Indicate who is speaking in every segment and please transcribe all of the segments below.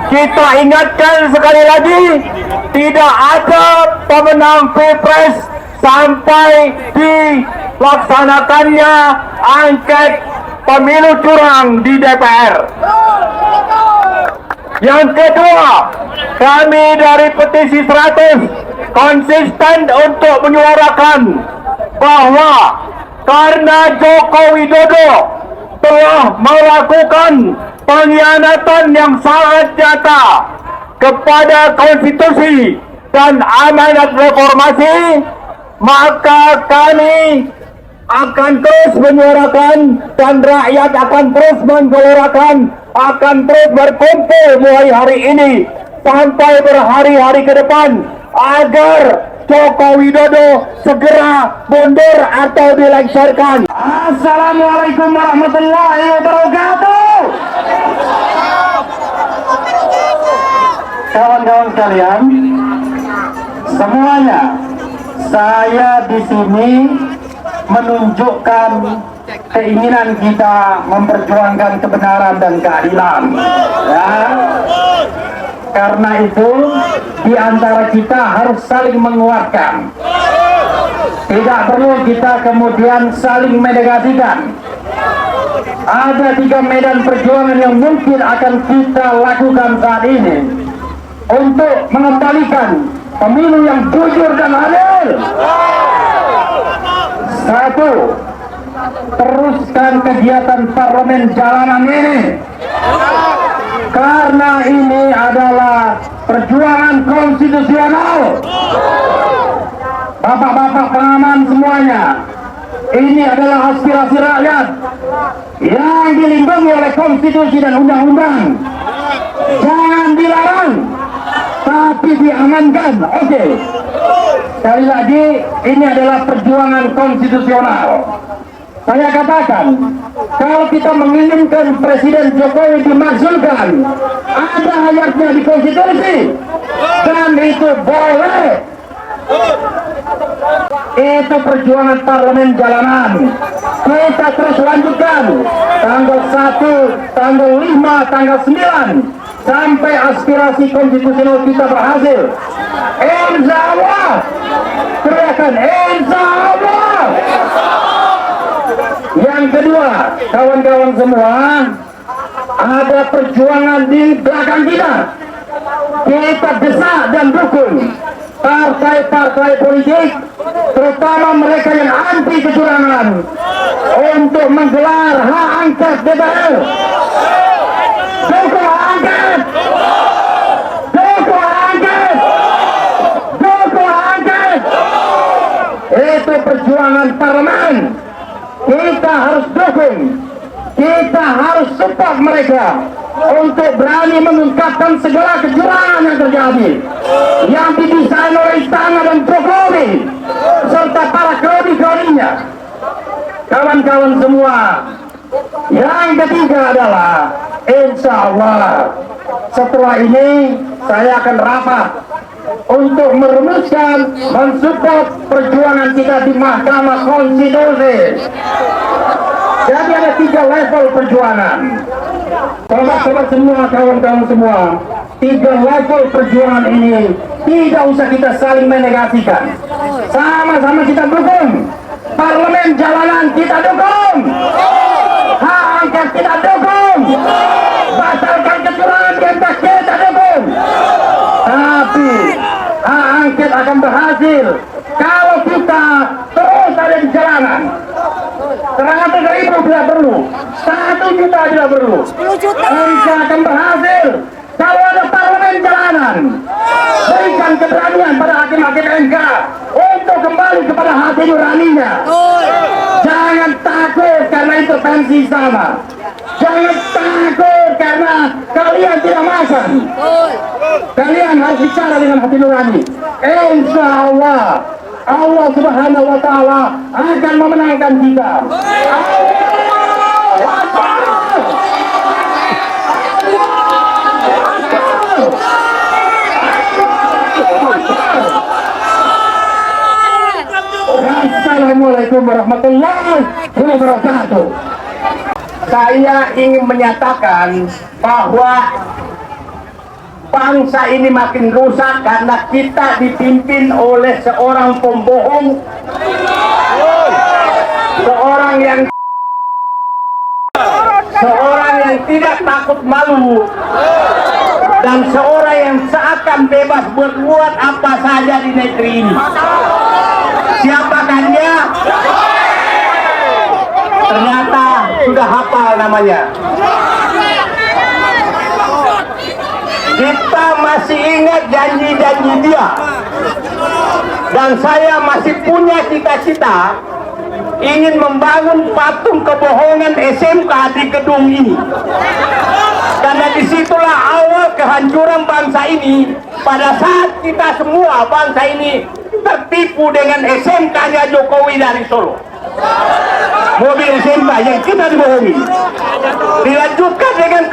Speaker 1: kita ingatkan sekali lagi, tidak ada pemenang Pilpres sampai dilaksanakannya angket pemilu curang di DPR. Yang kedua, kami dari Petisi 100 konsisten untuk menyuarakan bahwa karena Joko Widodo telah melakukan pengkhianatan yang sangat nyata kepada konstitusi dan amanat reformasi, maka kami akan terus menyuarakan dan rakyat akan terus menggelorakan, akan terus berkumpul mulai hari ini sampai berhari-hari ke depan agar Joko Widodo segera mundur atau dilengsarkan. Assalamualaikum warahmatullahi wabarakatuh. Kawan-kawan sekalian, semuanya, saya di sini menunjukkan keinginan kita memperjuangkan kebenaran dan keadilan. Ya. Karena itu, di antara kita harus saling menguatkan. Tidak perlu kita kemudian saling menegasikan. Ada 3 medan perjuangan yang mungkin akan kita lakukan saat ini untuk mengembalikan pemilu yang jujur dan adil. 1. Teruskan kegiatan parlemen jalanan ini. Karena ini adalah perjuangan konstitusional. Bapak-bapak pengaman semuanya, ini adalah aspirasi rakyat yang dilindungi oleh konstitusi dan undang-undang. Jangan dilarang, tapi diamankan. Oke. Sekali lagi, ini adalah perjuangan konstitusional. Saya katakan, kalau kita menginginkan Presiden Jokowi dimaksudkan, ada ayatnya di konstitusi, dan itu boleh. Itu perjuangan parlemen jalanan. Kita terus lanjutkan tanggal 1, tanggal 5, tanggal 9 sampai aspirasi konstitusional kita berhasil. Insya Allah, teriakan Insya Allah. Yang kedua, kawan-kawan semua, ada perjuangan di belakang kita. Kita desak dan dukung partai-partai politik, terutama mereka yang anti kecurangan, untuk menggelar hak angket DPR. Dukung hak angket! Dukung hak angket! Dukung hak angket! Itu perjuangan parlemen. Kita harus dukung, kita harus support mereka untuk berani mengungkapkan segala kecurangan yang terjadi, yang didesain oleh Istana dan Jokowi serta para kroni-kroninya. Kawan-kawan semua, yang ketiga adalah insya Allah setelah ini saya akan rapat untuk merumuskan, mensupport perjuangan kita di Mahkamah Konstitusi. Jadi ada 3 level perjuangan. Sobat-sobat semua, kawan-kawan semua, 3 level perjuangan ini tidak usah kita saling menegasikan. Sama-sama kita dukung. Parlemen jalanan kita dukung. Hak angket kita dukung. Batalkan kecurangan kita dukung. Tapi hak angket akan berhasil kalau kita terus ada di jalanan. 100.000 tidak perlu, 1 juta tidak perlu.
Speaker 2: 10 juta
Speaker 1: akan berhasil kalau ada parlemen jalanan. Berikan keberanian pada hakim-hakim MK untuk kembali kepada hati nuraninya. Jangan takut karena intervensi sama. Jangan takut karena kalian tidak makan. Kalian harus bicara dengan hati nurani. Insya Allah, Allah Subhanahu wa Ta'ala akan memenangkan kita. Assalamualaikum warahmatullahi wabarakatuh. Saya ingin menyatakan bahwa bangsa ini makin rusak karena kita dipimpin oleh seorang pembohong, seorang yang tidak takut malu, dan seorang yang seakan bebas berbuat apa saja di negeri ini. Siapakah dia? Ternyata sudah hafal namanya. Kita masih ingat janji-janji dia, dan saya masih punya cita-cita ingin membangun patung kebohongan SMK di gedung ini, karena disitulah awal kehancuran bangsa ini. Pada saat kita semua bangsa ini tertipu dengan SMK-nya Jokowi dari Solo, mobil SMK yang kita dibohongi, dilanjutkan dengan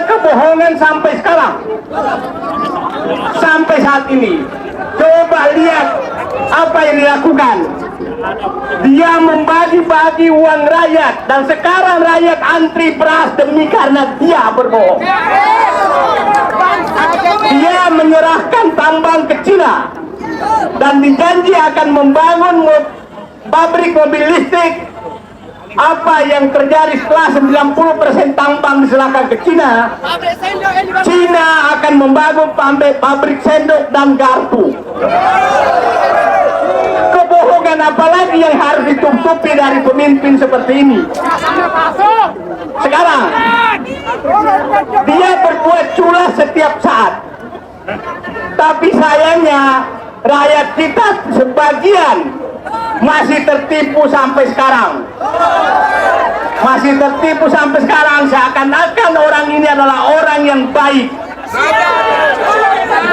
Speaker 1: kebohongan sampai sekarang, sampai saat ini. Coba lihat apa yang dilakukan. Dia membagi-bagi uang rakyat, dan sekarang rakyat antri beras demi karena dia berbohong. Dia menyerahkan tambang ke Cina dan dijanji akan membangun pabrik mobil listrik. Apa yang terjadi setelah 90% tambang diserahkan ke Cina? Cina akan membangun pabrik sendok dan garpu. Kebohongan apalagi yang harus ditutupi dari pemimpin seperti ini? Sekarang dia berbuat culas setiap saat, tapi sayangnya rakyat kita sebagian masih tertipu sampai sekarang. Masih tertipu sampai sekarang, seakan-akan orang ini adalah orang yang baik.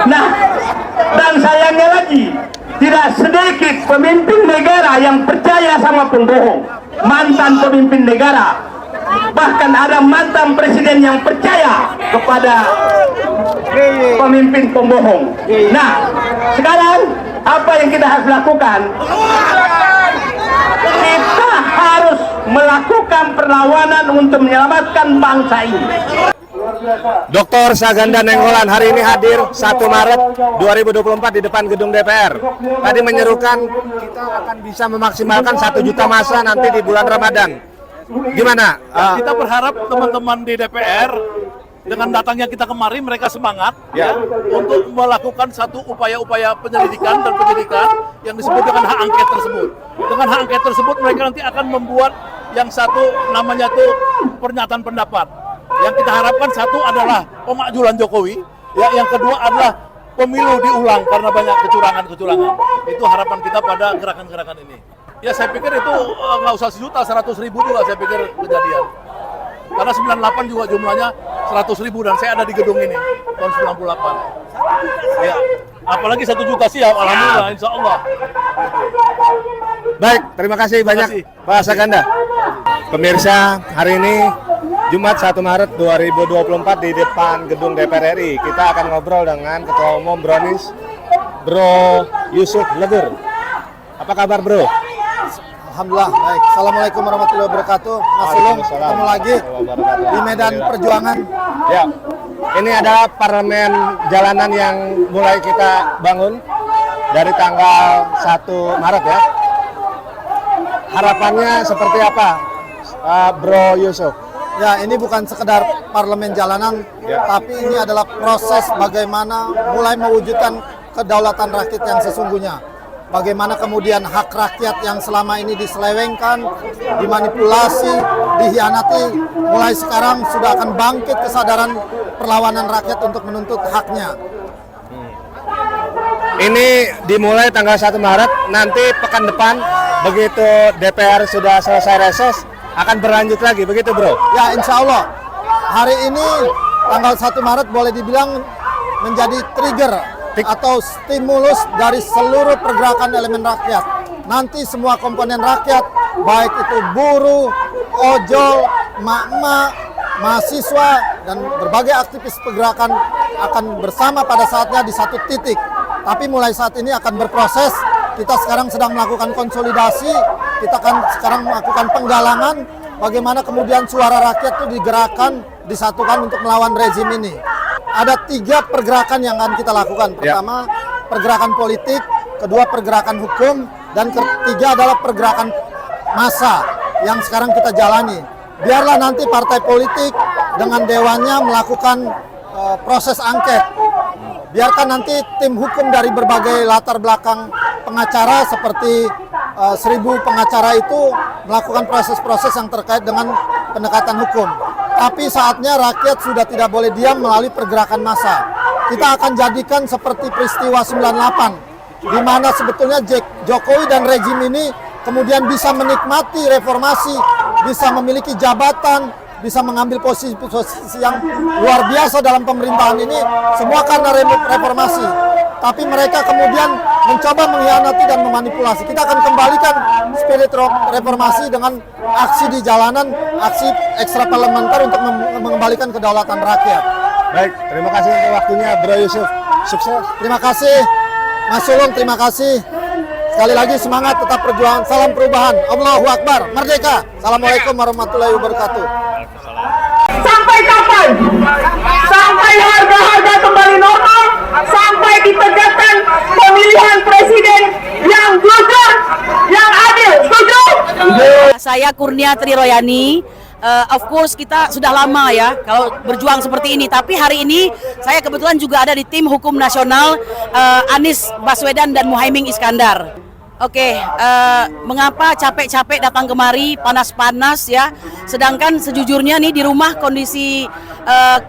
Speaker 1: Nah, dan sayangnya lagi, tidak sedikit pemimpin negara yang percaya sama pembohong, mantan pemimpin negara. Bahkan ada mantan presiden yang percaya kepada pemimpin pembohong. Nah, sekarang apa yang kita harus lakukan? Kita harus melakukan perlawanan untuk menyelamatkan bangsa ini.
Speaker 2: Dr. Saganda Nainggolan hari ini hadir 1 Maret 2024 di depan gedung DPR. Tadi menyerukan kita akan bisa memaksimalkan 1 juta massa nanti di bulan Ramadan. Gimana?
Speaker 3: Kita berharap teman-teman di DPR dengan datangnya kita kemari, mereka semangat untuk melakukan satu upaya-upaya penyelidikan dan penyidikan yang disebut dengan hak angket tersebut. Dengan hak angket tersebut mereka nanti akan membuat yang satu namanya itu pernyataan pendapat. Yang kita harapkan satu adalah pemakzulan Jokowi, yang kedua adalah pemilu diulang karena banyak kecurangan-kecurangan. Itu harapan kita pada gerakan-gerakan ini. Ya saya pikir itu nggak usah sejuta, 100.000 juga saya pikir kejadian. Karena 98 juga jumlahnya 100.000 dan saya ada di gedung ini tahun 98. Ya, apalagi 1 juta siap, alhamdulillah, insya Allah.
Speaker 2: Baik, terima kasih banyak Pak Saganda. Pemirsa, hari ini Jumat 1 Maret 2024 di depan gedung DPR RI. Kita akan ngobrol dengan Ketua Umum Brownies, Bro Yusuf Leger. Apa kabar, Bro?
Speaker 4: Alhamdulillah, baik. Assalamualaikum warahmatullahi wabarakatuh. Mas Ulung, ketemu lagi di medan perjuangan.
Speaker 2: Ya, ini adalah parlemen jalanan yang mulai kita bangun dari tanggal 1 Maret ya. Harapannya seperti apa, Bro Yusuf?
Speaker 4: Ya, ini bukan sekedar parlemen jalanan, tapi ini adalah proses bagaimana mulai mewujudkan kedaulatan rakyat yang sesungguhnya. Bagaimana kemudian hak rakyat yang selama ini diselewengkan, dimanipulasi, dihianati, mulai sekarang sudah akan bangkit kesadaran perlawanan rakyat untuk menuntut haknya.
Speaker 2: Ini dimulai tanggal 1 Maret, nanti pekan depan begitu DPR sudah selesai reses, akan berlanjut lagi, begitu Bro?
Speaker 4: Ya, insya Allah. Hari ini tanggal 1 Maret boleh dibilang menjadi trigger atau stimulus dari seluruh pergerakan elemen rakyat. Nanti semua komponen rakyat, baik itu buruh, ojol, emak-emak, mahasiswa, dan berbagai aktivis pergerakan akan bersama pada saatnya di satu titik. Tapi mulai saat ini akan berproses. Kita sekarang sedang melakukan konsolidasi, kita akan sekarang melakukan penggalangan, bagaimana kemudian suara rakyat itu digerakkan, disatukan untuk melawan rezim ini. ada 3 pergerakan yang akan kita lakukan. Pertama, pergerakan politik, kedua pergerakan hukum, dan ketiga adalah pergerakan massa yang sekarang kita jalani. Biarlah nanti partai politik dengan dewannya melakukan proses angket. Biarkan nanti tim hukum dari berbagai latar belakang pengacara seperti 1000 pengacara itu melakukan proses-proses yang terkait dengan pendekatan hukum. Tapi saatnya rakyat sudah tidak boleh diam melalui pergerakan massa. Kita akan jadikan seperti peristiwa 98, di mana sebetulnya Jokowi dan rejim ini kemudian bisa menikmati reformasi, bisa memiliki jabatan, bisa mengambil posisi yang luar biasa dalam pemerintahan ini, semua karena reformasi. Tapi mereka kemudian mencoba mengkhianati dan memanipulasi. Kita akan kembalikan spirit reformasi dengan aksi di jalanan, aksi ekstra parlementer untuk mengembalikan kedaulatan rakyat.
Speaker 2: Baik, terima kasih untuk waktunya Bro Yusuf. Sukses.
Speaker 4: Terima kasih Mas Sulung, terima kasih. Sekali lagi semangat, tetap perjuangan, salam perubahan. Allahu Akbar, merdeka. Assalamualaikum warahmatullahi wabarakatuh.
Speaker 1: Sampai kapan? Sampai harga-harga kembali normal, sampai ditegakkan pemilihan presiden yang jujur, yang adil. Setuju?
Speaker 5: Saya Kurnia Triroyani. Of course kita sudah lama ya kalau berjuang seperti ini, tapi hari ini saya kebetulan juga ada di tim hukum nasional Anies Baswedan dan Muhaimin Iskandar. Oke, mengapa capek-capek datang kemari, panas-panas ya, sedangkan sejujurnya nih di rumah kondisi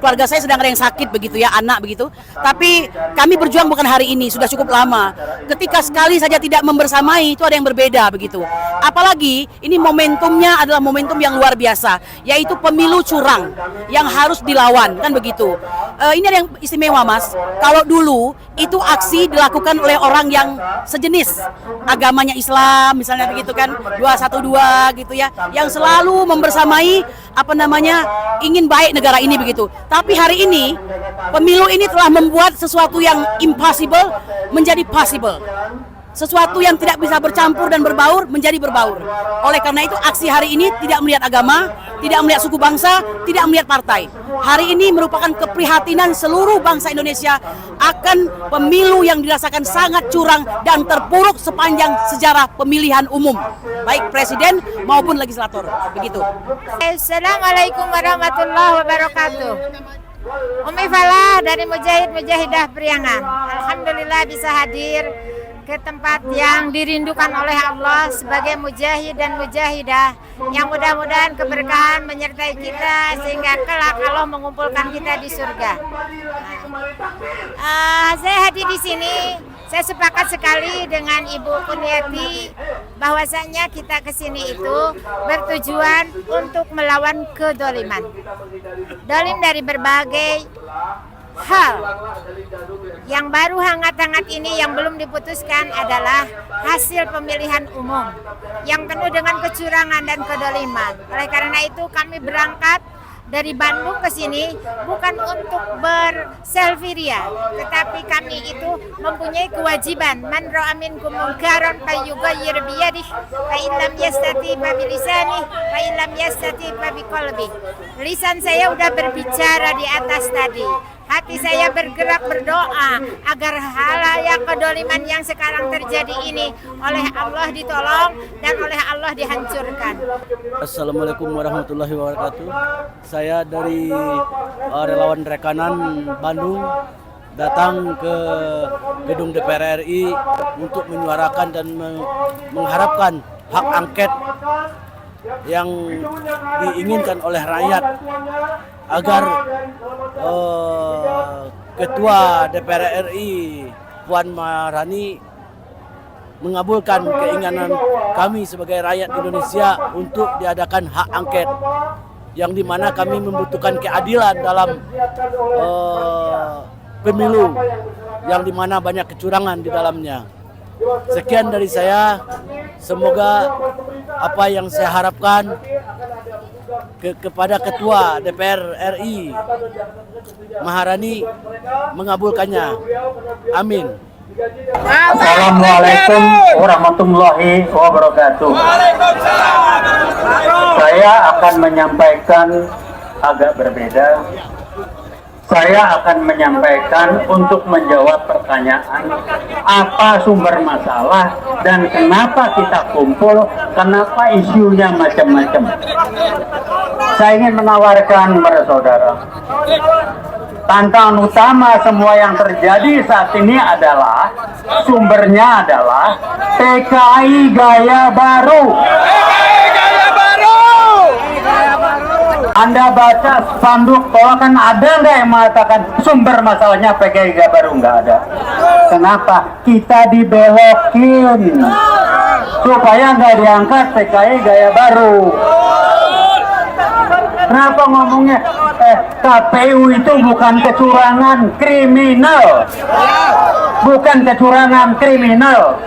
Speaker 5: keluarga saya sedang ada yang sakit begitu ya, anak begitu. Tapi kami berjuang bukan hari ini, sudah cukup lama. Ketika sekali saja tidak membersamai itu ada yang berbeda begitu. Apalagi ini momentumnya adalah momentum yang luar biasa, yaitu pemilu curang yang harus dilawan kan begitu. Ini ada yang istimewa Mas. Kalau dulu itu aksi dilakukan oleh orang yang sejenis agamanya Islam misalnya begitu kan, 212 gitu ya, yang selalu membersamai ingin baik negara ini begitu. Tapi hari ini pemilu ini telah membuat sesuatu yang impossible menjadi possible. Sesuatu yang tidak bisa bercampur dan berbaur menjadi berbaur. Oleh karena itu aksi hari ini tidak melihat agama, tidak melihat suku bangsa, tidak melihat partai. Hari ini merupakan keprihatinan seluruh bangsa Indonesia akan pemilu yang dirasakan sangat curang dan terpuruk sepanjang sejarah pemilihan umum, baik presiden maupun legislator. Begitu.
Speaker 6: Assalamualaikum warahmatullahi wabarakatuh. Umi Falah dari Mujahid Mujahidah Priangan. Alhamdulillah bisa hadir ke tempat yang dirindukan oleh Allah sebagai mujahid dan mujahidah, yang mudah-mudahan keberkahan menyertai kita sehingga kelak Allah mengumpulkan kita di surga. Saya hadir di sini, saya sepakat sekali dengan Ibu Kurniati bahwasanya kita ke sini itu bertujuan untuk melawan kedoliman. Dolim dari berbagai hal. Yang baru hangat-hangat ini yang belum diputuskan adalah hasil pemilihan umum yang penuh dengan kecurangan dan kedoliman. Oleh karena itu kami berangkat dari Bandung ke sini bukan untuk berselfie ria, tetapi kami itu mempunyai kewajiban. Man ra'a minkum munkaran falyughayyir biyadihi fa in lam yastati fa bilisanihi fa in lam yastati fa biqalbihi. Lisan saya udah berbicara di atas tadi. Hati saya bergerak berdoa agar hal yang kedoliman yang sekarang terjadi ini oleh Allah ditolong dan oleh Allah dihancurkan.
Speaker 7: Assalamualaikum warahmatullahi wabarakatuh. Saya dari relawan Rekanan Bandung datang ke gedung DPR RI untuk menyuarakan dan mengharapkan hak angket yang diinginkan oleh rakyat agar Ketua DPR RI Puan Maharani mengabulkan keinginan kami sebagai rakyat Indonesia untuk diadakan hak angket, yang dimana kami membutuhkan keadilan dalam pemilu yang dimana banyak kecurangan di dalamnya. Sekian dari saya, semoga apa yang saya harapkan kepada Ketua DPR RI Maharani mengabulkannya. Amin.
Speaker 8: Assalamualaikum warahmatullahi wabarakatuh. Saya akan menyampaikan agak berbeda. saya akan menyampaikan untuk menjawab pertanyaan apa sumber masalah dan kenapa kita kumpul, kenapa isunya macam-macam. Saya ingin menawarkan kepada saudara, tantangan utama semua yang terjadi saat ini adalah sumbernya adalah PKI Gaya Baru. Anda baca spanduk tolakan, ada nggak yang mengatakan sumber masalahnya PKI Gaya Baru? Nggak ada. Kenapa? Kita dibelokin supaya nggak diangkat PKI Gaya Baru. Kenapa ngomongnya KPU itu bukan kecurangan kriminal, bukan kecurangan kriminal.